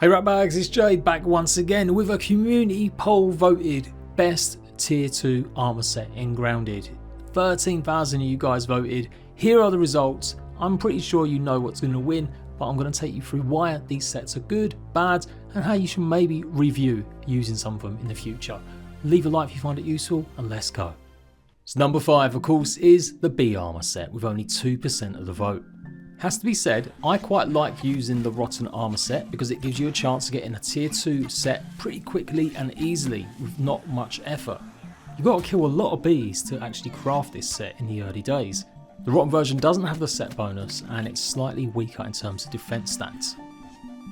Hey ratbags, it's Jade back once again with a community poll voted best tier 2 armor set in Grounded. 13,000 of you guys voted. Here are the results. I'm pretty sure you know what's going to win, but I'm going to take you through why these sets are good, bad, and how you should maybe review using some of them in the future. Leave a like if you find it useful, and let's go. So number 5 of course is the B armor set with only 2% of the vote. Has to be said, I quite like using the rotten armor set because it gives you a chance to get in a tier 2 set pretty quickly and easily with not much effort. You've got to kill a lot of bees to actually craft this set in the early days. The rotten version doesn't have the set bonus and it's slightly weaker in terms of defense stats.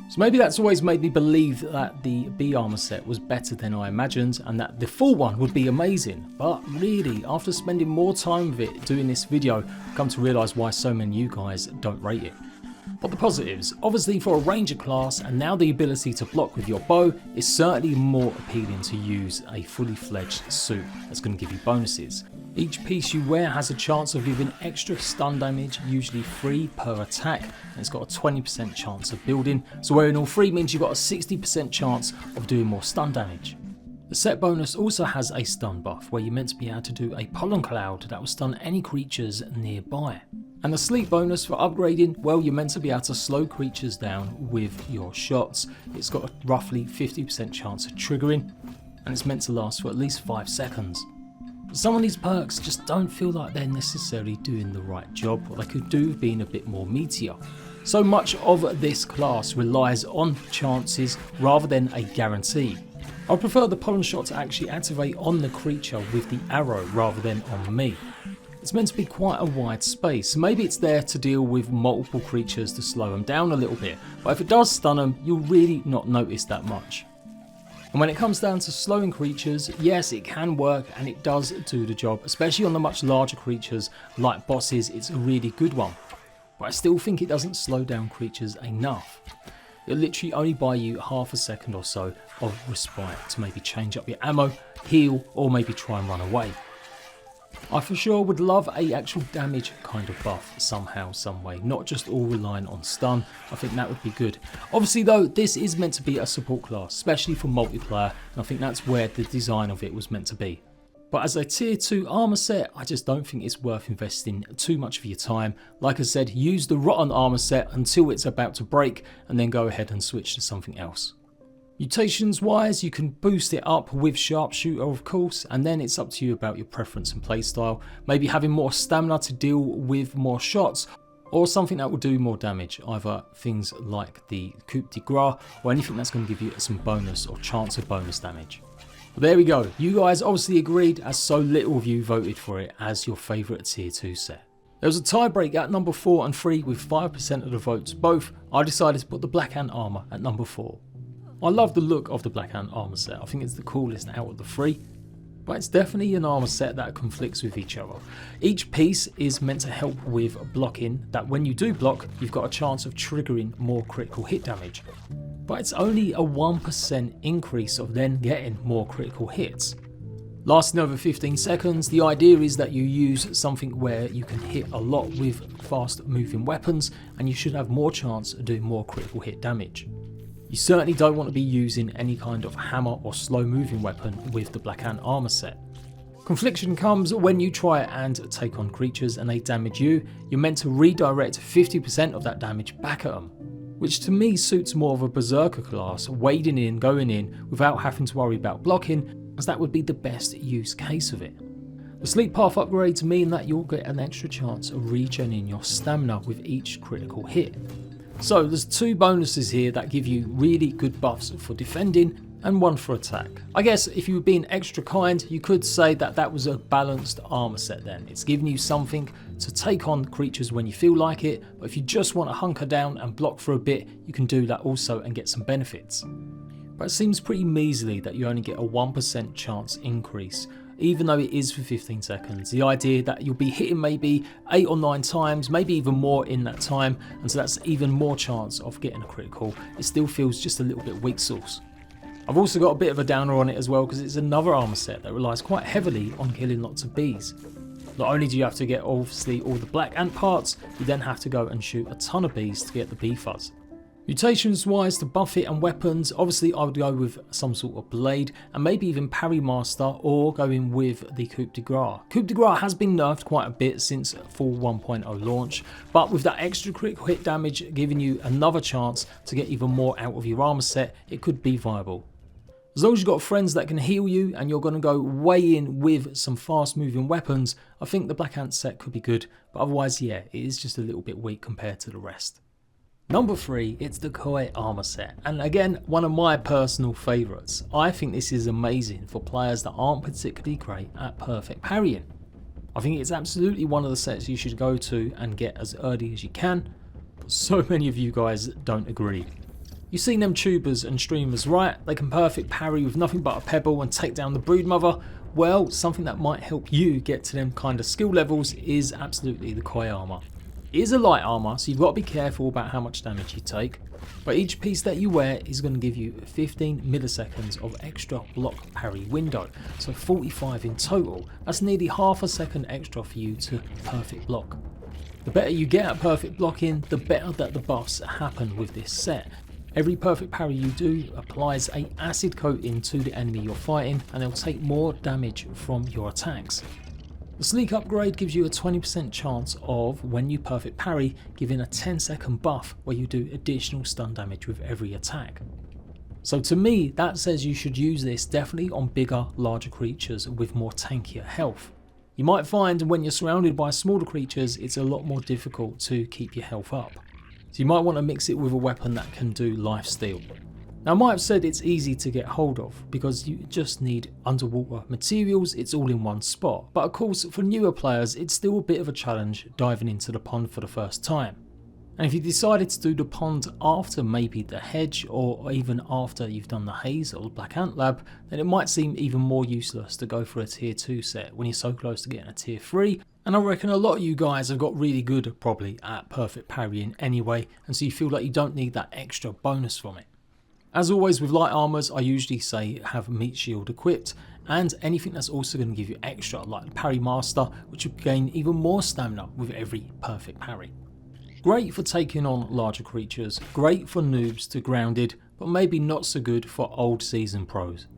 So maybe that's always made me believe that the B armor set was better than I imagined and that the full one would be amazing. But really, after spending more time with it doing this video, I've come to realise why so many of you guys don't rate it. But the positives, obviously for a ranger class and now the ability to block with your bow, is certainly more appealing to use a fully fledged suit that's going to give you bonuses. Each piece you wear has a chance of giving extra stun damage, usually 3 per attack, and it's got a 20% chance of building, so wearing all 3 means you've got a 60% chance of doing more stun damage. The set bonus also has a stun buff, where you're meant to be able to do a pollen cloud that will stun any creatures nearby. And the sleep bonus for upgrading, well, you're meant to be able to slow creatures down with your shots. It's got a roughly 50% chance of triggering, and it's meant to last for at least 5 seconds. Some of these perks just don't feel like they're necessarily doing the right job, or they could do with being a bit more meatier. So much of this class relies on chances rather than a guarantee. I prefer the pollen shot to actually activate on the creature with the arrow rather than on me. It's meant to be quite a wide space, so maybe it's there to deal with multiple creatures to slow them down a little bit, but if it does stun them, you'll really not notice that much. And when it comes down to slowing creatures, yes, it can work and it does do the job, especially on the much larger creatures like bosses. It's a really good one, but I still think it doesn't slow down creatures enough. It'll literally only buy you half a second or so of respite to maybe change up your ammo, heal, or maybe try and run away. I for sure would love a actual damage kind of buff somehow, some way, not just all relying on stun. I think that would be good. Obviously though, this is meant to be a support class, especially for multiplayer, and I think that's where the design of it was meant to be. But as a tier 2 armor set, I just don't think it's worth investing too much of your time. Like I said, use the rotten armor set until it's about to break, and then go ahead and switch to something else. Mutations wise, you can boost it up with sharpshooter of course, and then it's up to you about your preference and playstyle. Maybe having more stamina to deal with more shots, or something that will do more damage, either things like the coup de grace or anything that's going to give you some bonus or chance of bonus damage. But there we go, you guys obviously agreed as so little of you voted for it as your favourite tier 2 set. There was a tie break at number 4 and 3 with 5% of the votes both. I decided to put the Black Ant armor at number 4. I love the look of the Black Ant armor set. I think it's the coolest out of the 3, but it's definitely an armor set that conflicts with each other. Each piece is meant to help with blocking, that when you do block, you've got a chance of triggering more critical hit damage. But it's only a 1% increase of then getting more critical hits. Lasting over 15 seconds, the idea is that you use something where you can hit a lot with fast moving weapons, and you should have more chance of doing more critical hit damage. You certainly don't want to be using any kind of hammer or slow moving weapon with the Black Ant armor set. Confliction comes when you try and take on creatures and they damage you. You're meant to redirect 50% of that damage back at them, which to me suits more of a berserker class, wading in, going in without having to worry about blocking, as that would be the best use case of it. The sleep path upgrades mean that you'll get an extra chance of regening your stamina with each critical hit. So there's 2 bonuses here that give you really good buffs for defending and 1 for attack. I guess if you were being extra kind, you could say that that was a balanced armor set then. It's giving you something to take on creatures when you feel like it, but if you just want to hunker down and block for a bit, you can do that also and get some benefits. But it seems pretty measly that you only get a 1% chance increase, even though it is for 15 seconds. The idea that you'll be hitting maybe 8 or 9 times, maybe even more in that time, and so that's even more chance of getting a critical. It still feels just a little bit weak sauce. I've also got a bit of a downer on it as well because it's another armor set that relies quite heavily on killing lots of bees. Not only do you have to get obviously all the Black Ant parts, you then have to go and shoot a ton of bees to get the bee fuzz. Mutations wise, to buff it and weapons, obviously I would go with some sort of blade and maybe even parry master, or going with the coup de grace. Coup de grace has been nerfed quite a bit since full 1.0 launch, but with that extra critical hit damage giving you another chance to get even more out of your armor set, it could be viable. As long as you've got friends that can heal you and you're going to go way in with some fast moving weapons, I think the Black Ant set could be good, but otherwise yeah, it is just a little bit weak compared to the rest. Number 3, it's the Koi armor set, and again, one of my personal favourites. I think this is amazing for players that aren't particularly great at perfect parrying. I think it's absolutely one of the sets you should go to and get as early as you can, but so many of you guys don't agree. You've seen them tubers and streamers, right? They can perfect parry with nothing but a pebble and take down the broodmother. Well, something that might help you get to them kind of skill levels is absolutely the Koi armor. It is a light armor, so you've got to be careful about how much damage you take, but each piece that you wear is going to give you 15 milliseconds of extra block parry window, so 45 in total. That's nearly half a second extra for you to perfect block. The better you get at perfect blocking, the better that the buffs happen with this set. Every perfect parry you do applies a acid coating to the enemy you're fighting, and they'll take more damage from your attacks. The sleek upgrade gives you a 20% chance of, when you perfect parry, giving a 10-second buff where you do additional stun damage with every attack. So to me, that says you should use this definitely on bigger, larger creatures with more tankier health. You might find when you're surrounded by smaller creatures, it's a lot more difficult to keep your health up. So you might want to mix it with a weapon that can do lifesteal. Now I might have said it's easy to get hold of because you just need underwater materials, it's all in one spot. But of course for newer players it's still a bit of a challenge diving into the pond for the first time. And if you decided to do the pond after maybe the hedge, or even after you've done the haze or the Black Ant lab, then it might seem even more useless to go for a tier 2 set when you're so close to getting a tier 3. And I reckon a lot of you guys have got really good probably at perfect parrying anyway, and so you feel like you don't need that extra bonus from it. As always with light armors, I usually say have meat shield equipped, and anything that's also going to give you extra, like the parry master, which will gain even more stamina with every perfect parry. Great for taking on larger creatures, great for noobs to grounded, but maybe not so good for old seasoned pros.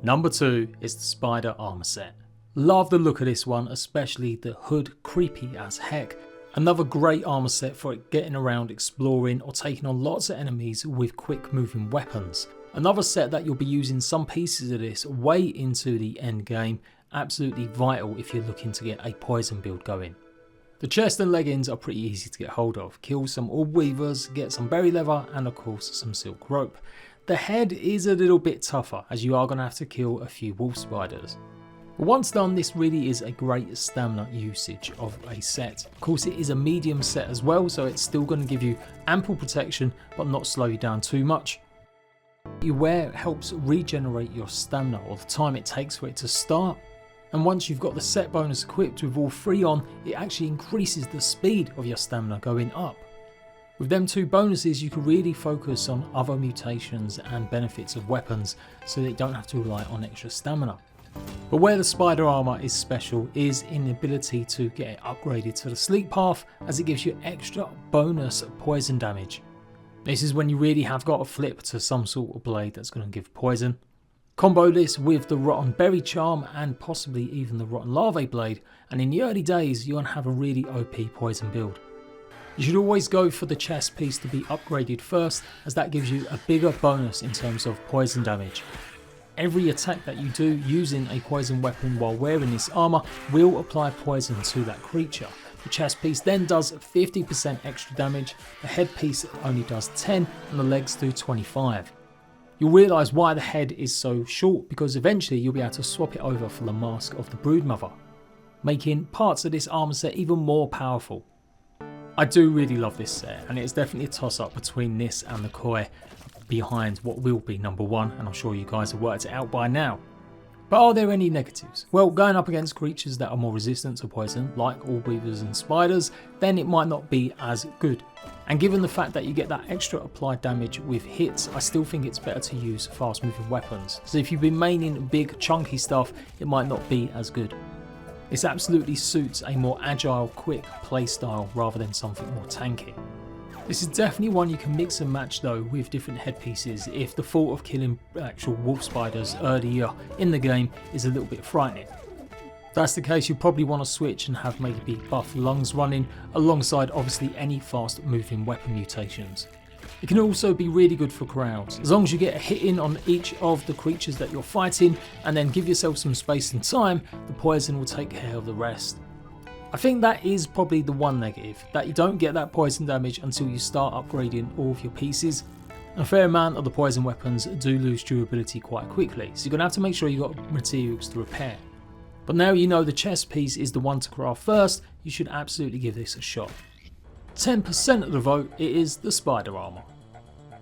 Number 2 is the Spider armor set. Love the look of this one, especially the hood, creepy as heck. Another great armor set for getting around, exploring, or taking on lots of enemies with quick moving weapons. Another set that you'll be using some pieces of this way into the end game, absolutely vital if you're looking to get a poison build going. The chest and leggings are pretty easy to get hold of. Kill some orb weavers, get some berry leather, and of course some silk rope. The head is a little bit tougher as you are going to have to kill a few wolf spiders. But once done, this really is a great stamina usage of a set. Of course it is a medium set as well, so it's still going to give you ample protection but not slow you down too much. You wear helps regenerate your stamina, or the time it takes for it to start. And once you've got the set bonus equipped with all 3 on, it actually increases the speed of your stamina going up. With them 2 bonuses, you can really focus on other mutations and benefits of weapons so that you don't have to rely on extra stamina. But where the Spider armor is special is in the ability to get it upgraded to the sleek path, as it gives you extra bonus poison damage. This is when you really have got to flip to some sort of blade that's going to give poison. Combo this with the Rotten Berry Charm and possibly even the Rotten Larvae Blade, and in the early days you're going to have a really OP poison build. You should always go for the chest piece to be upgraded first, as that gives you a bigger bonus in terms of poison damage. Every attack that you do using a poison weapon while wearing this armor will apply poison to that creature. The chest piece then does 50% extra damage, the head piece only does 10 and the legs do 25. You'll realise why the head is so short, because eventually you'll be able to swap it over for the mask of the broodmother, making parts of this armor set even more powerful. I do really love this set, and it's definitely a toss up between this and the Koi behind what will be number 1, and I'm sure you guys have worked it out by now. But are there any negatives? Well, going up against creatures that are more resistant to poison, like orb weavers and spiders, then it might not be as good. And given the fact that you get that extra applied damage with hits, I still think it's better to use fast moving weapons. So if you've been maining big chunky stuff, it might not be as good. This absolutely suits a more agile, quick playstyle rather than something more tanky. This is definitely one you can mix and match though with different headpieces if the thought of killing actual wolf spiders earlier in the game is a little bit frightening. If that's the case, you probably want to switch and have maybe buff lungs running alongside obviously any fast moving weapon mutations. It can also be really good for crowds, as long as you get a hit in on each of the creatures that you're fighting and then give yourself some space and time, the poison will take care of the rest. I think that is probably the one negative, that you don't get that poison damage until you start upgrading all of your pieces. A fair amount of the poison weapons do lose durability quite quickly, so you're going to have to make sure you've got materials to repair. But now you know the chest piece is the one to craft first, you should absolutely give this a shot. 10% of the vote, it is the spider armor.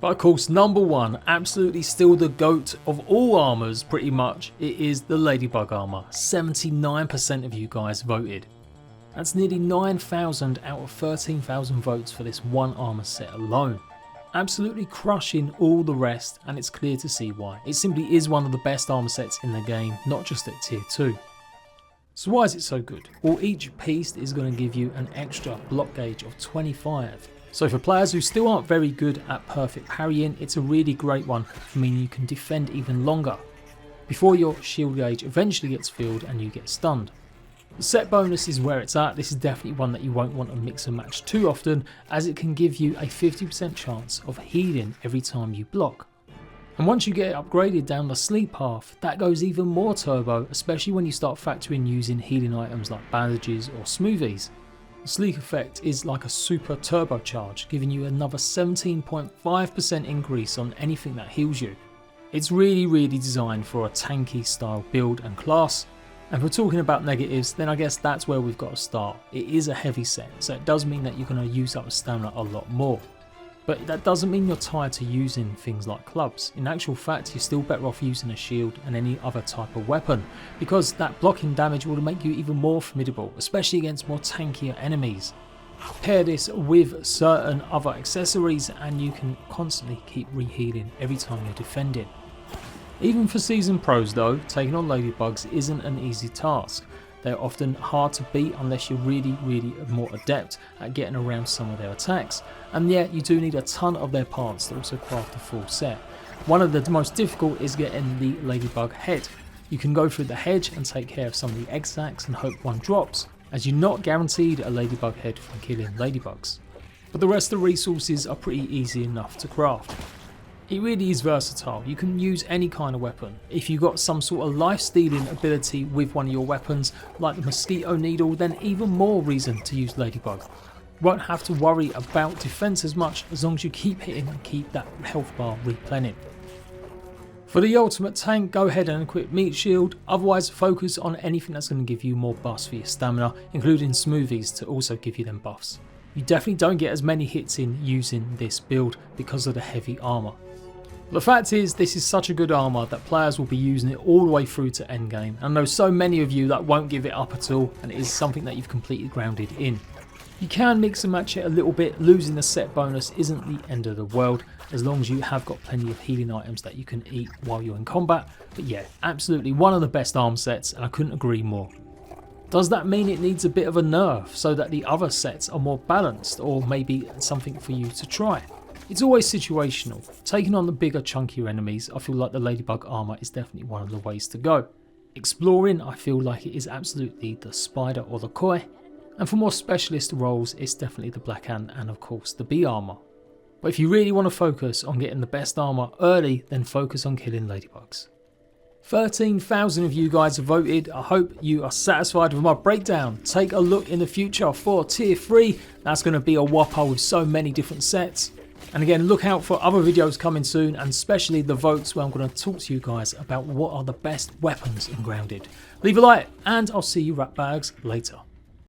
But of course, number one, absolutely still the GOAT of all armors pretty much, it is the Ladybug armor. 79% of you guys voted. That's nearly 9,000 out of 13,000 votes for this one armor set alone. Absolutely crushing all the rest, and it's clear to see why. It simply is one of the best armor sets in the game, not just at tier 2. So why is it so good? Well, each piece is going to give you an extra block gauge of 25. So for players who still aren't very good at perfect parrying, it's a really great one for meaning you can defend even longer before your shield gauge eventually gets filled and you get stunned. The set bonus is where it's at. This is definitely one that you won't want to mix and match too often, as it can give you a 50% chance of healing every time you block. And once you get it upgraded down the sleep path, that goes even more turbo, especially when you start factoring using healing items like bandages or smoothies. The sleep effect is like a super turbocharge, giving you another 17.5% increase on anything that heals you. It's really designed for a tanky style build and class. And if we're talking about negatives, then I guess that's where we've got to start. It is a heavy set, so it does mean that you're going to use up stamina a lot more. But that doesn't mean you're tied to using things like clubs. In actual fact, you're still better off using a shield and any other type of weapon, because that blocking damage will make you even more formidable, especially against more tankier enemies. Pair this with certain other accessories and you can constantly keep rehealing every time you're defending. Even for seasoned pros though, taking on Ladybugs isn't an easy task. They're often hard to beat unless you're really more adept at getting around some of their attacks, and yet you do need a ton of their parts to also craft a full set. One of the most difficult is getting the Ladybug head. You can go through the hedge and take care of some of the egg sacs and hope one drops, as you're not guaranteed a Ladybug head from killing Ladybugs. But the rest of the resources are pretty easy enough to craft. It really is versatile. You can use any kind of weapon. If you've got some sort of life stealing ability with one of your weapons, like the mosquito needle, then even more reason to use Ladybug. You won't have to worry about defense as much as long as you keep hitting and keep that health bar replening. For the ultimate tank, go ahead and equip Meat Shield, otherwise focus on anything that's going to give you more buffs for your stamina, including smoothies to also give you them buffs. You definitely don't get as many hits in using this build because of the heavy armour. The fact is, this is such a good armour that players will be using it all the way through to endgame. I know so many of you that won't give it up at all, and it is something that you've completely grounded in. You can mix and match it a little bit. Losing the set bonus isn't the end of the world, as long as you have got plenty of healing items that you can eat while you're in combat. But yeah, absolutely one of the best arm sets, and I couldn't agree more. Does that mean it needs a bit of a nerf so that the other sets are more balanced, or maybe something for you to try? It's always situational. Taking on the bigger, chunkier enemies, I feel like the Ladybug armour is definitely one of the ways to go. Exploring, I feel like it is absolutely the spider or the koi. And for more specialist roles, it's definitely the black hand and of course the bee armour. But if you really want to focus on getting the best armour early, then focus on killing Ladybugs. 13,000 of you guys have voted. I hope you are satisfied with my breakdown. Take a look in the future for tier 3. That's going to be a whopper with so many different sets. And again, look out for other videos coming soon, and especially the votes where I'm going to talk to you guys about what are the best weapons in Grounded. Leave a like, and I'll see you rat bags later.